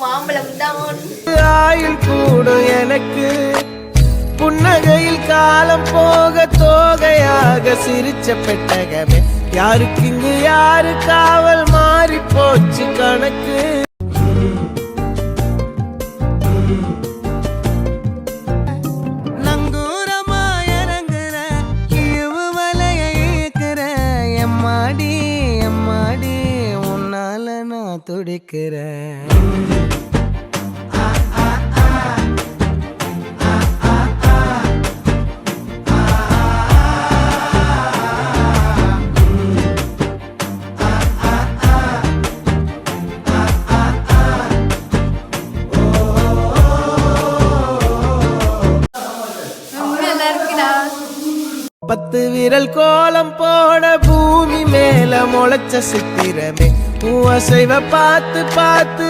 மாம்பழம் தான். ஆயுள் கூடும் எனக்கு புன்னகையில் காலம் போக தோகையாக சிரிச்ச பெட்டகமே. யாருக்கு இங்கு யாரு காவல் மாறி போச்சு கணக்கு. நங்கூரமா இறங்குற இழிவு மலைய இயக்குற எம்மாடி எம்மாடி உன்னால நான் துடிக்கிறேன். பத்து விரல் கோலம் போட பூமி மேல முளைச்ச சித்திரமே. உன் அசைவ பார்த்து பார்த்து